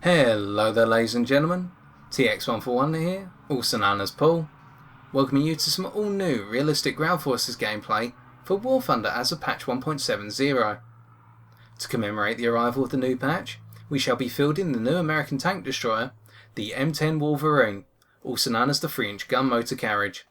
Hello there ladies and gentlemen, TX141 here, also known as Paul, welcoming you to some all new realistic Ground Forces gameplay for War Thunder as of patch 1.70. To commemorate the arrival of the new patch, we shall be fielding the new American Tank Destroyer, the M10 Wolverine, also known as the 3-inch gun motor carriage.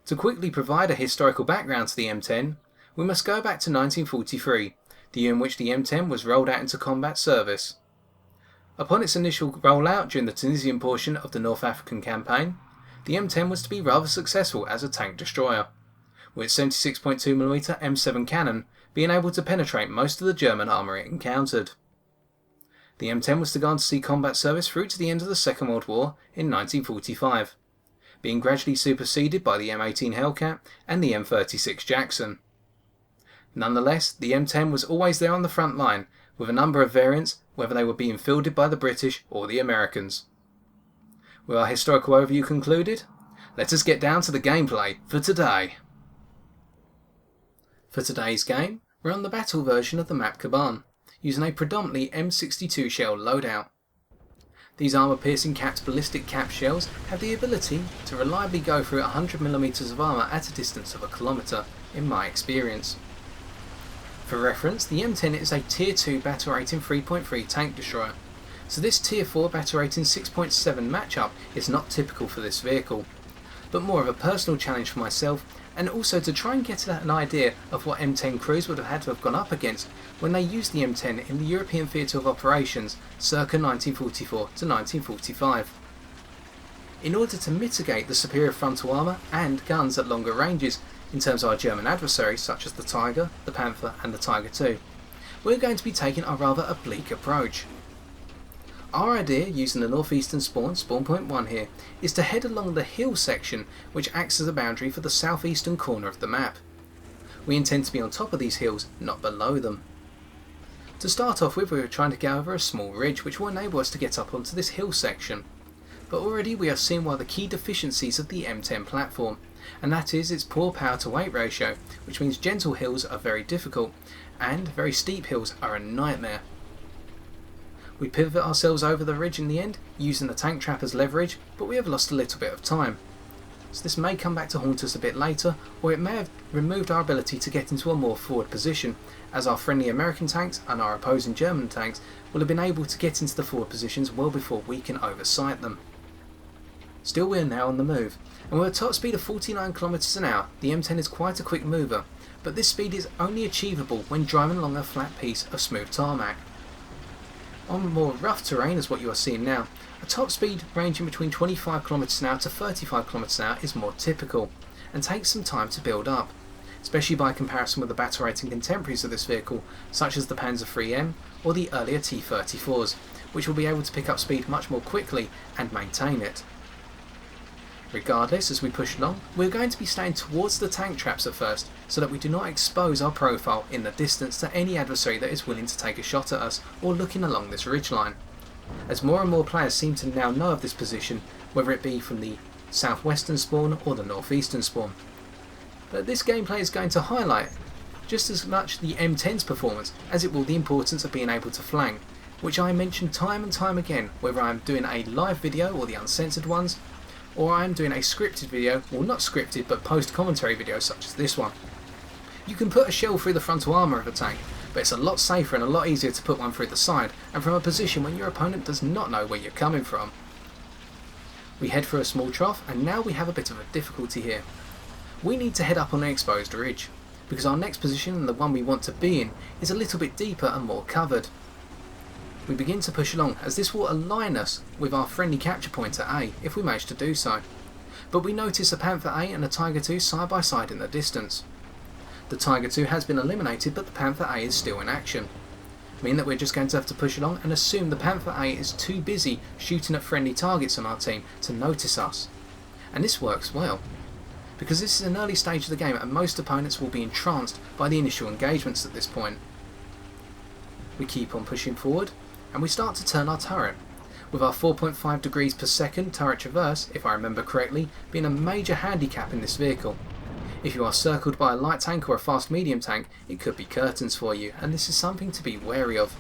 To quickly provide a historical background to the M10, we must go back to 1943, the year in which the M10 was rolled out into combat service. Upon its initial rollout during the Tunisian portion of the North African campaign, the M10 was to be rather successful as a tank destroyer, with its 76.2mm M7 cannon being able to penetrate most of the German armour it encountered. The M10 was to go on to see combat service through to the end of the Second World War in 1945, being gradually superseded by the M18 Hellcat and the M36 Jackson. Nonetheless, the M10 was always there on the front line, with a number of variants, whether they were being fielded by the British or the Americans. With our historical overview concluded, let us get down to the gameplay for today. For today's game, we're on the battle version of the map Kuban, using a predominantly M62 shell loadout. These armour-piercing capped ballistic cap shells have the ability to reliably go through 100mm of armour at a distance of a kilometre, in my experience. For reference, the M10 is a Tier 2 battle rating 3.3 tank destroyer, so this Tier 4 battle rating 6.7 matchup is not typical for this vehicle, but more of a personal challenge for myself, and also to try and get an idea of what M10 crews would have had to have gone up against when they used the M10 in the European Theatre of Operations circa 1944 to 1945. In order to mitigate the superior frontal armour and guns at longer ranges in terms of our German adversaries such as the Tiger, the Panther and the Tiger II, we're going to be taking a rather oblique approach. Our idea, using the northeastern spawn point 1 here, is to head along the hill section which acts as a boundary for the southeastern corner of the map. We intend to be on top of these hills, not below them. To start off with, we are trying to get over a small ridge which will enable us to get up onto this hill section. But already we are seeing one of the key deficiencies of the M10 platform, and that is its poor power to weight ratio, which means gentle hills are very difficult, and very steep hills are a nightmare. We pivot ourselves over the ridge in the end, using the tank trap as leverage, but we have lost a little bit of time. So this may come back to haunt us a bit later, or it may have removed our ability to get into a more forward position, as our friendly American tanks and our opposing German tanks will have been able to get into the forward positions well before we can oversight them. Still, we are now on the move, and with a top speed of 49km an hour, the M10 is quite a quick mover, but this speed is only achievable when driving along a flat piece of smooth tarmac. On more rough terrain, as what you are seeing now, a top speed ranging between 25km an hour to 35km an hour is more typical, and takes some time to build up, especially by comparison with the battle rating contemporaries of this vehicle, such as the Panzer IIIM or the earlier T-34s, which will be able to pick up speed much more quickly and maintain it. Regardless, as we push along, we're going to be staying towards the tank traps at first, so that we do not expose our profile in the distance to any adversary that is willing to take a shot at us or looking along this ridgeline. As more and more players seem to now know of this position, whether it be from the southwestern spawn or the northeastern spawn. But this gameplay is going to highlight just as much the M10's performance as it will the importance of being able to flank, which I mention time and time again, whether I'm doing a live video or the uncensored ones, or I am doing a scripted video, well not scripted but post-commentary video such as this one. You can put a shell through the frontal armour of a tank, but it's a lot safer and a lot easier to put one through the side, and from a position when your opponent does not know where you're coming from. We head for a small trough, and now we have a bit of a difficulty here. We need to head up on an exposed ridge, because our next position, and the one we want to be in, is a little bit deeper and more covered. We begin to push along, as this will align us with our friendly capture point at A, if we manage to do so. But we notice a Panther A and a Tiger II side by side in the distance. The Tiger II has been eliminated, but the Panther A is still in action, meaning that we're just going to have to push along and assume the Panther A is too busy shooting at friendly targets on our team to notice us. And this works well, because this is an early stage of the game and most opponents will be entranced by the initial engagements at this point. We keep on pushing forward, and we start to turn our turret, with our 4.5 degrees per second turret traverse, if I remember correctly, being a major handicap in this vehicle. If you are circled by a light tank or a fast medium tank, it could be curtains for you, and this is something to be wary of.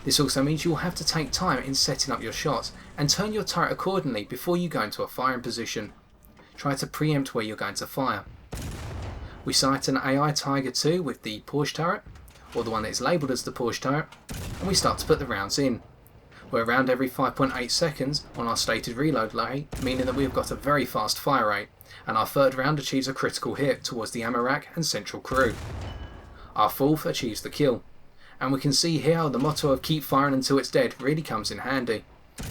This also means you will have to take time in setting up your shots and turn your turret accordingly before you go into a firing position. Try to preempt where you're going to fire. We sight an AI Tiger II with the Porsche turret, or the one that is labelled as the Porsche turret, and we start to put the rounds in. We're around every 5.8 seconds on our stated reload rate, meaning that we have got a very fast fire rate, and our third round achieves a critical hit towards the ammo rack and central crew. Our fourth achieves the kill, and we can see here how the motto of keep firing until it's dead really comes in handy,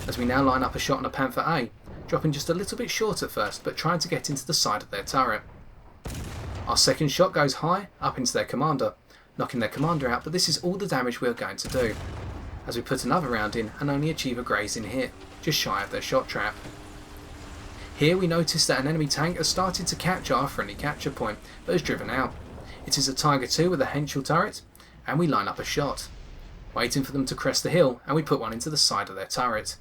as we now line up a shot on a Panther A, dropping just a little bit short at first but trying to get into the side of their turret. Our second shot goes high up into their commander, knocking their commander out, but this is all the damage we are going to do, as we put another round in and only achieve a grazing hit, just shy of their shot trap. Here we notice that an enemy tank has started to capture our friendly capture point, but has driven out. It is a Tiger II with a Henschel turret, and we line up a shot, waiting for them to crest the hill, and we put one into the side of their turret.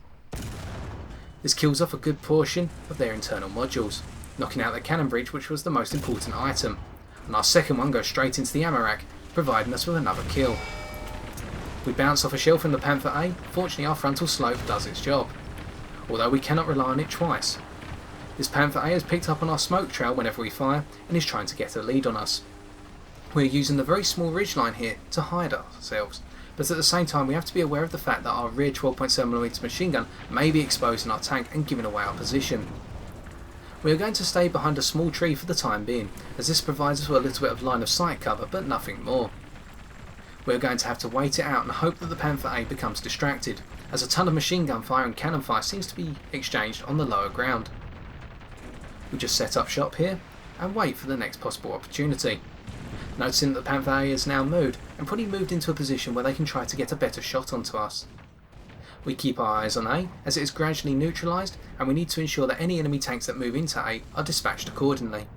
This kills off a good portion of their internal modules, knocking out their cannon breech, which was the most important item, and our second one goes straight into the ammo rack, providing us with another kill. We bounce off a shell from the Panther A. Fortunately, our frontal slope does its job, although we cannot rely on it twice. This Panther A has picked up on our smoke trail whenever we fire and is trying to get a lead on us. We are using the very small ridgeline here to hide ourselves, but at the same time we have to be aware of the fact that our rear 12.7mm machine gun may be exposing our tank and giving away our position. We are going to stay behind a small tree for the time being, as this provides us with a little bit of line of sight cover, but nothing more. We are going to have to wait it out and hope that the Panther A becomes distracted, as a ton of machine gun fire and cannon fire seems to be exchanged on the lower ground. We just set up shop here and wait for the next possible opportunity, noticing that the Panther A has now moved and probably moved into a position where they can try to get a better shot onto us. We keep our eyes on A as it is gradually neutralised, and we need to ensure that any enemy tanks that move into A are dispatched accordingly,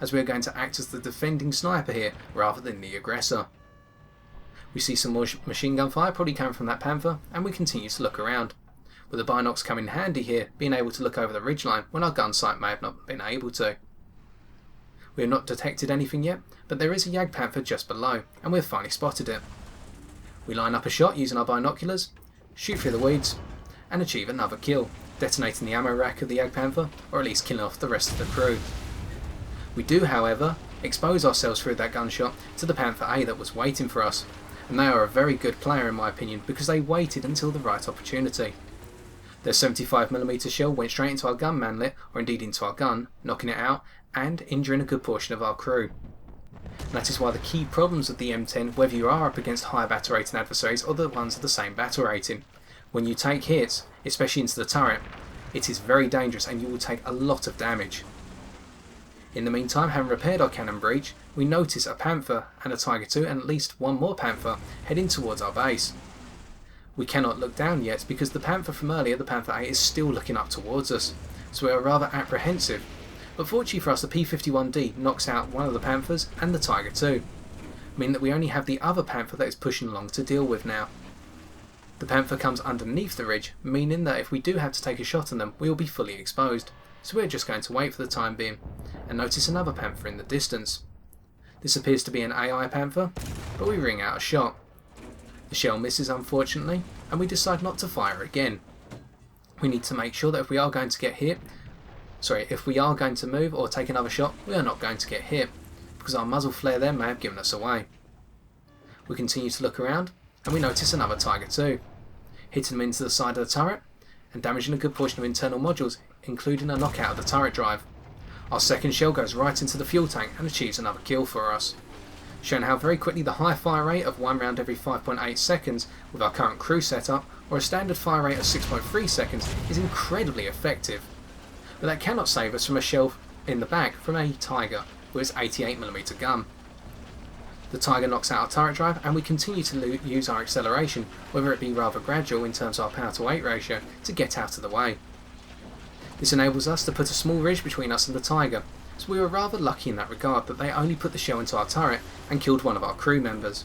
as we are going to act as the defending sniper here rather than the aggressor. We see some more machine gun fire probably coming from that Panther, and we continue to look around, with the binocs come in handy here, being able to look over the ridgeline when our gun sight may have not been able to. We have not detected anything yet, but there is a Jagdpanther just below, and we have finally spotted it. We line up a shot using our binoculars, shoot through the weeds, and achieve another kill, detonating the ammo rack of the Jagdpanther, or at least killing off the rest of the crew. We do, however, expose ourselves through that gunshot to the Panther A that was waiting for us, and they are a very good player in my opinion because they waited until the right opportunity. Their 75mm shell went straight into our gun manlet, or indeed into our gun, knocking it out and injuring a good portion of our crew. And that is why the key problems of the M10, whether you are up against higher battle rating adversaries or the ones of the same battle rating, when you take hits, especially into the turret, it is very dangerous and you will take a lot of damage. In the meantime, having repaired our cannon breech, we notice a Panther and a Tiger II and at least one more Panther heading towards our base. We cannot look down yet because the Panther from earlier, the Panther A, is still looking up towards us, so we are rather apprehensive, but fortunately for us the P-51D knocks out one of the Panthers and the Tiger II, meaning that we only have the other Panther that is pushing along to deal with now. The Panther comes underneath the ridge, meaning that if we do have to take a shot on them we will be fully exposed, so we are just going to wait for the time being and notice another Panther in the distance. This appears to be an AI Panther, but we ring out a shot. The shell misses unfortunately, and we decide not to fire again. We need to make sure that if we are going to get hit, if we are going to move or take another shot, we are not going to get hit, because our muzzle flare there may have given us away. We continue to look around, and we notice another Tiger II, hitting them into the side of the turret, and damaging a good portion of internal modules, including a knockout of the turret drive. Our second shell goes right into the fuel tank and achieves another kill for us, showing how very quickly the high fire rate of 1 round every 5.8 seconds with our current crew setup, or a standard fire rate of 6.3 seconds, is incredibly effective. But that cannot save us from a shell in the back from a Tiger with its 88mm gun. The Tiger knocks out our turret drive and we continue to use our acceleration, whether it be rather gradual in terms of our power to weight ratio, to get out of the way. This enables us to put a small ridge between us and the Tiger, so we were rather lucky in that regard that they only put the shell into our turret and killed one of our crew members.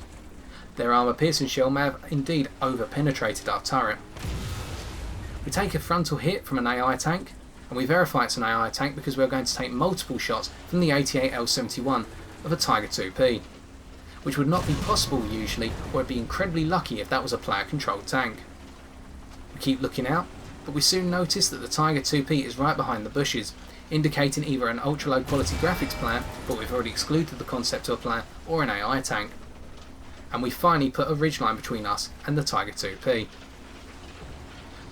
Their armour-piercing shell may have indeed over-penetrated our turret. We take a frontal hit from an AI tank, and we verify it's an AI tank because we are going to take multiple shots from the 88L71 of a Tiger 2P. which would not be possible usually, or would be incredibly lucky if that was a player-controlled tank. We keep looking out, but we soon notice that the Tiger 2P is right behind the bushes, indicating either an ultra-low quality graphics player, but we've already excluded the concept of a player, or an AI tank. And we finally put a ridgeline between us and the Tiger 2P.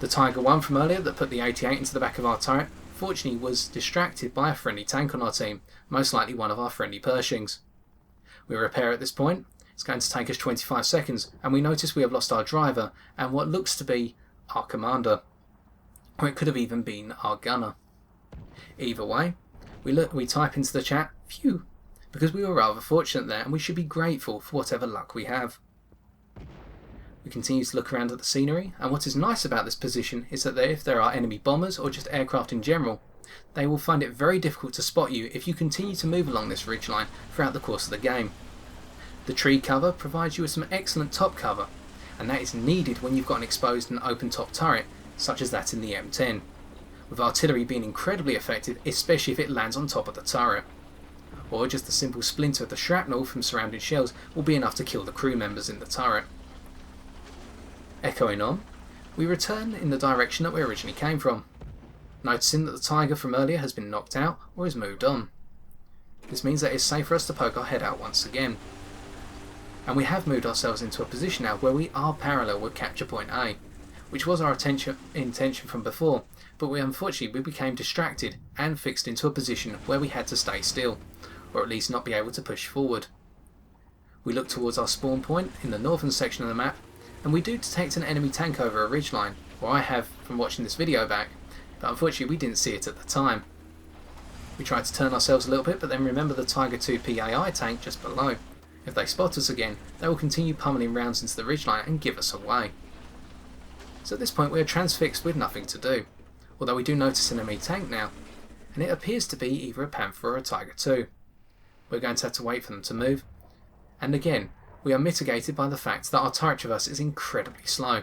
The Tiger 1 from earlier that put the 88 into the back of our turret fortunately was distracted by a friendly tank on our team, most likely one of our friendly Pershings. We repair at this point. It's going to take us 25 seconds, and we notice we have lost our driver and what looks to be our commander, or it could have even been our gunner. Either way, we type into the chat, phew, because we were rather fortunate there, and we should be grateful for whatever luck we have. We continue to look around at the scenery, and what is nice about this position is that if there are enemy bombers or just aircraft in general, they will find it very difficult to spot you if you continue to move along this ridgeline throughout the course of the game. The tree cover provides you with some excellent top cover, and that is needed when you've got an exposed and open top turret, such as that in the M10, with artillery being incredibly effective, especially if it lands on top of the turret. Or just a simple splinter of the shrapnel from surrounding shells will be enough to kill the crew members in the turret. Echoing on, we return in the direction that we originally came from, noticing that the Tiger from earlier has been knocked out or has moved on. This means that it's safe for us to poke our head out once again. And we have moved ourselves into a position now where we are parallel with capture point A, which was our intention from before, but unfortunately we became distracted and fixed into a position where we had to stay still, or at least not be able to push forward. We look towards our spawn point in the northern section of the map, and we do detect an enemy tank over a ridgeline, or I have from watching this video back, but unfortunately we didn't see it at the time. We tried to turn ourselves a little bit, but then remember the Tiger 2P AI tank just below. If they spot us again, they will continue pummeling rounds into the ridgeline and give us away. So at this point we are transfixed with nothing to do, although we do notice an enemy tank now, and it appears to be either a Panther or a Tiger 2. We're going to have to wait for them to move, and again, we are mitigated by the fact that our turret traverse is incredibly slow.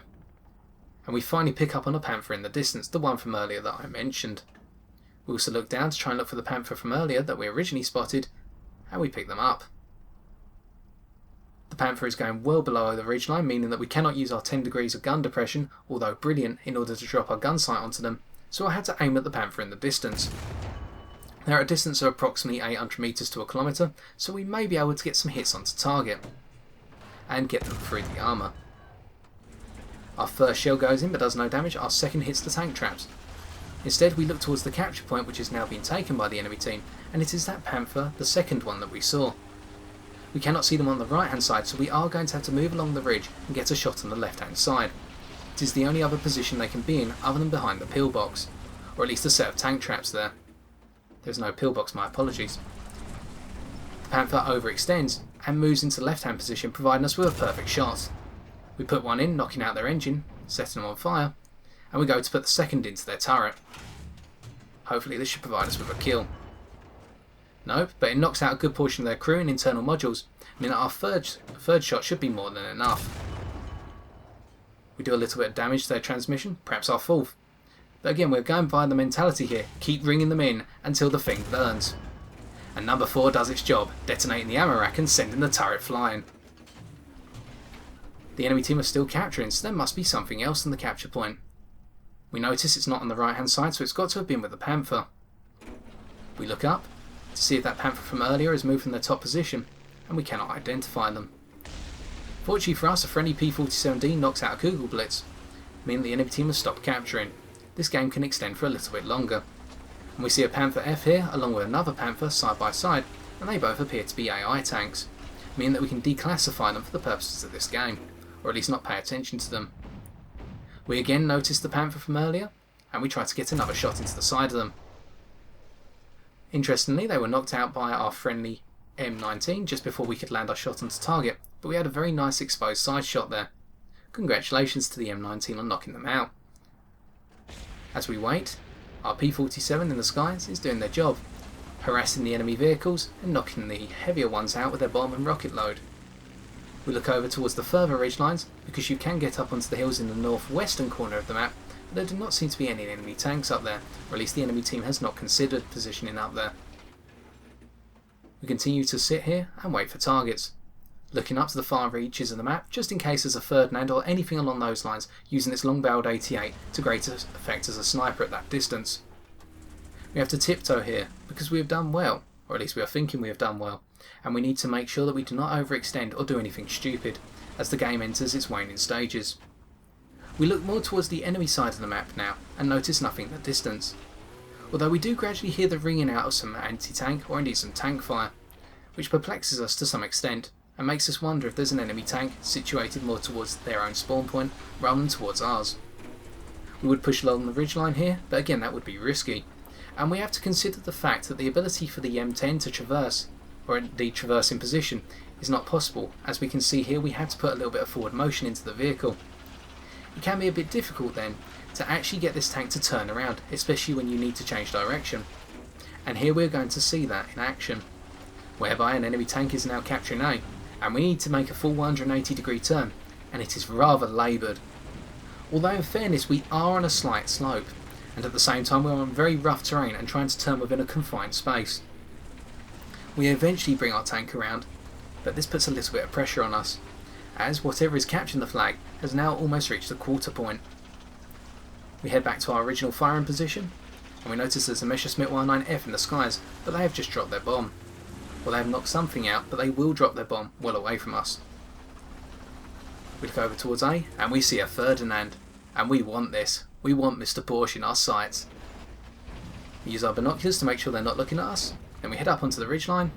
And we finally pick up on a Panther in the distance, the one from earlier that I mentioned. We also look down to try and look for the Panther from earlier that we originally spotted, and we pick them up. The Panther is going well below the ridgeline, meaning that we cannot use our 10 degrees of gun depression, although brilliant, in order to drop our gun sight onto them, so I had to aim at the Panther in the distance. They're at a distance of approximately 800 metres to a kilometre, so we may be able to get some hits onto target and get them through the armour. Our first shell goes in but does no damage, our second hits the tank traps. Instead we look towards the capture point, which is now being taken by the enemy team, and it is that Panther, the second one that we saw. We cannot see them on the right hand side, so we are going to have to move along the ridge and get a shot on the left hand side. It is the only other position they can be in other than behind the pillbox, or at least a set of tank traps there. There's no pillbox, my apologies. The Panther overextends and moves into the left hand position, providing us with a perfect shot. We put one in, knocking out their engine, setting them on fire, and we go to put the second into their turret. Hopefully this should provide us with a kill. Nope, but it knocks out a good portion of their crew and internal modules, meaning that our third shot should be more than enough. We do a little bit of damage to their transmission, perhaps our fourth. But again, we're going by the mentality here, keep ringing them in until the thing burns. And number 4 does its job, detonating the ammo rack and sending the turret flying. The enemy team are still capturing, so there must be something else in the capture point. We notice it's not on the right hand side, so it's got to have been with the Panther. We look up to see if that Panther from earlier has moved from their top position, and we cannot identify them. Fortunately for us, a friendly P-47D knocks out a Google Blitz, meaning the enemy team has stopped capturing. This game can extend for a little bit longer. And we see a Panther F here, along with another Panther side by side, and they both appear to be AI tanks, meaning that we can declassify them for the purposes of this game, or at least not pay attention to them. We again notice the Panther from earlier, and we try to get another shot into the side of them. Interestingly, they were knocked out by our friendly M19 just before we could land our shot onto target, but we had a very nice exposed side shot there. Congratulations to the M19 on knocking them out. As we wait, our P-47 in the skies is doing their job, harassing the enemy vehicles and knocking the heavier ones out with their bomb and rocket load. We look over towards the further ridgelines because you can get up onto the hills in the northwestern corner of the map, but there do not seem to be any enemy tanks up there, or at least the enemy team has not considered positioning up there. We continue to sit here and wait for targets. looking up to the far reaches of the map just in case there's a Ferdinand or anything along those lines, using its long-barreled 88 to greater effect as a sniper at that distance. We have to tiptoe here because we have done well, or at least we are thinking we have done well, and we need to make sure that we do not overextend or do anything stupid as the game enters its waning stages. We look more towards the enemy side of the map now and notice nothing at the distance, although we do gradually hear the ringing out of some anti-tank or indeed some tank fire, which perplexes us to some extent and makes us wonder if there's an enemy tank situated more towards their own spawn point rather than towards ours. We would push along the ridgeline here, but again that would be risky, and we have to consider the fact that the ability for the M10 to traverse, or indeed traverse in position, is not possible. As we can see here, we have to put a little bit of forward motion into the vehicle. It can be a bit difficult then to actually get this tank to turn around, especially when you need to change direction, and here we're going to see that in action, whereby an enemy tank is now capturing A, and we need to make a full 180-degree turn, and it is rather laboured. Although in fairness we are on a slight slope, and at the same time we're on very rough terrain and trying to turn within a confined space. We eventually bring our tank around, but this puts a little bit of pressure on us, as whatever is capturing the flag has now almost reached the quarter point. We head back to our original firing position, and we notice there's a Messerschmitt 19F in the skies, but they have just dropped their bomb. Well, they have knocked something out, but they will drop their bomb well away from us. We look over towards A, and we see a Ferdinand, and we want this. We want Mr. Porsche in our sights. We use our binoculars to make sure they're not looking at us, then we head up onto the ridgeline,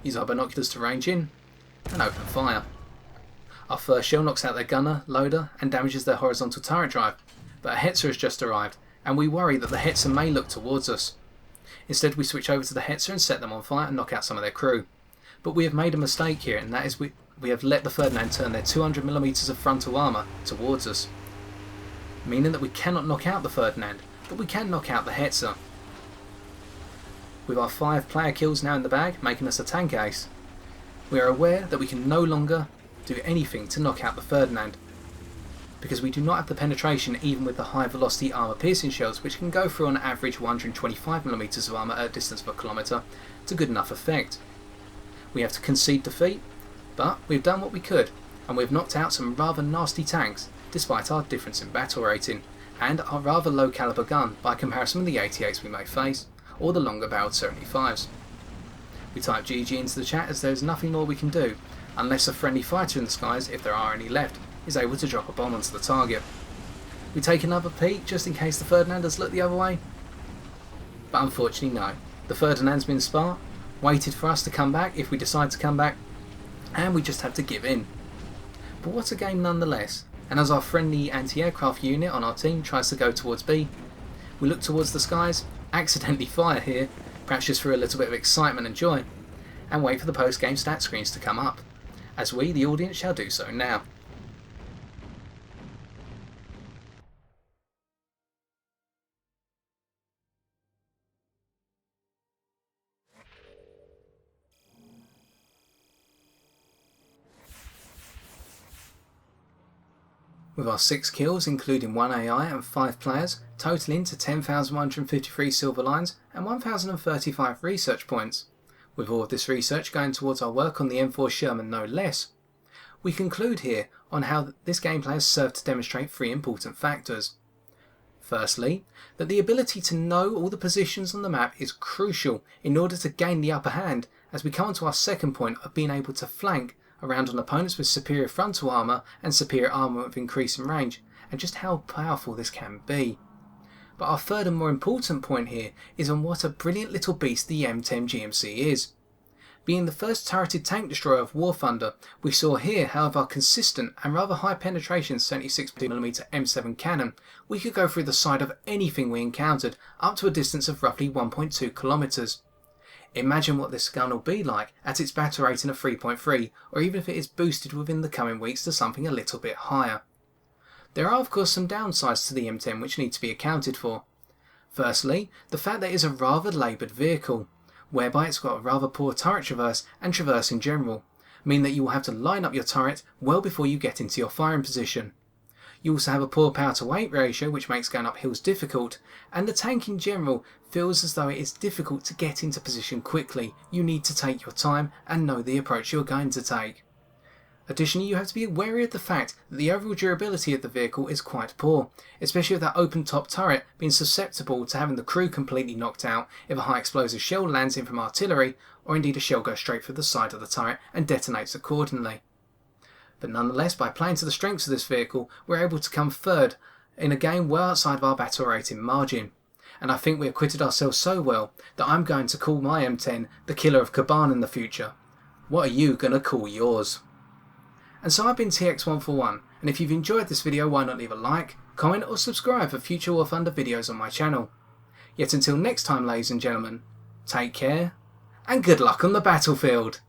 use our binoculars to range in, and open fire. Our first shell knocks out their gunner, loader, and damages their horizontal turret drive, but a Hetzer has just arrived, and we worry that the Hetzer may look towards us. Instead we switch over to the Hetzer and set them on fire and knock out some of their crew. But we have made a mistake here, and that is we have let the Ferdinand turn their 200mm of frontal armour towards us, meaning that we cannot knock out the Ferdinand, but we can knock out the Hetzer. With our 5 player kills now in the bag, making us a tank ace, we are aware that we can no longer do anything to knock out the Ferdinand, because we do not have the penetration even with the high velocity armour piercing shells, which can go through on average 125mm of armour at a distance of a kilometre to good enough effect. We have to concede defeat, but we've done what we could, and we've knocked out some rather nasty tanks despite our difference in battle rating, and our rather low caliber gun by comparison with the 88s we may face, or the longer barreled 75s. We type GG into the chat as there is nothing more we can do, unless a friendly fighter in the skies, if there are any left, is able to drop a bomb onto the target. We take another peek just in case the Ferdinand has looked the other way, but unfortunately no. The Ferdinand's been smart, waited for us to come back if we decide to come back, and we just have to give in. But what a game nonetheless, and as our friendly anti-aircraft unit on our team tries to go towards B, we look towards the skies, accidentally fire here, perhaps just for a little bit of excitement and joy, and wait for the post-game stat screens to come up, as we, the audience, shall do so now. With our 6 kills, including 1 AI and 5 players, totaling to 10,153 silver lines and 1,035 research points, with all of this research going towards our work on the M4 Sherman no less, we conclude here on how this gameplay has served to demonstrate 3 important factors. Firstly, that the ability to know all the positions on the map is crucial in order to gain the upper hand, as we come on to our second point of being able to flank around on opponents with superior frontal armour and superior armour with increasing range, and just how powerful this can be. But our third and more important point here is on what a brilliant little beast the M10 GMC is. Being the first turreted tank destroyer of War Thunder, we saw here how with our consistent and rather high penetration 76mm M7 cannon, we could go through the side of anything we encountered up to a distance of roughly 1.2 kilometres. Imagine what this gun will be like at its battle rating of 3.3, or even if it is boosted within the coming weeks to something a little bit higher. There are of course some downsides to the M10 which need to be accounted for. Firstly, the fact that it is a rather laboured vehicle, whereby it's got a rather poor turret traverse and traverse in general, meaning that you will have to line up your turret well before you get into your firing position. You also have a poor power to weight ratio which makes going up hills difficult, and the tank in general feels as though it is difficult to get into position quickly. You need to take your time and know the approach you're going to take. Additionally, you have to be wary of the fact that the overall durability of the vehicle is quite poor, especially with that open top turret being susceptible to having the crew completely knocked out if a high explosive shell lands in from artillery, or indeed a shell goes straight through the side of the turret and detonates accordingly. But nonetheless, by playing to the strengths of this vehicle, we're able to come third in a game well outside of our battle rating margin. And I think we acquitted ourselves so well that I'm going to call my M10 the killer of Kuban in the future. What are you going to call yours? And so I've been TX141, and if you've enjoyed this video, why not leave a like, comment or subscribe for future War Thunder videos on my channel. Yet until next time, ladies and gentlemen, take care and good luck on the battlefield!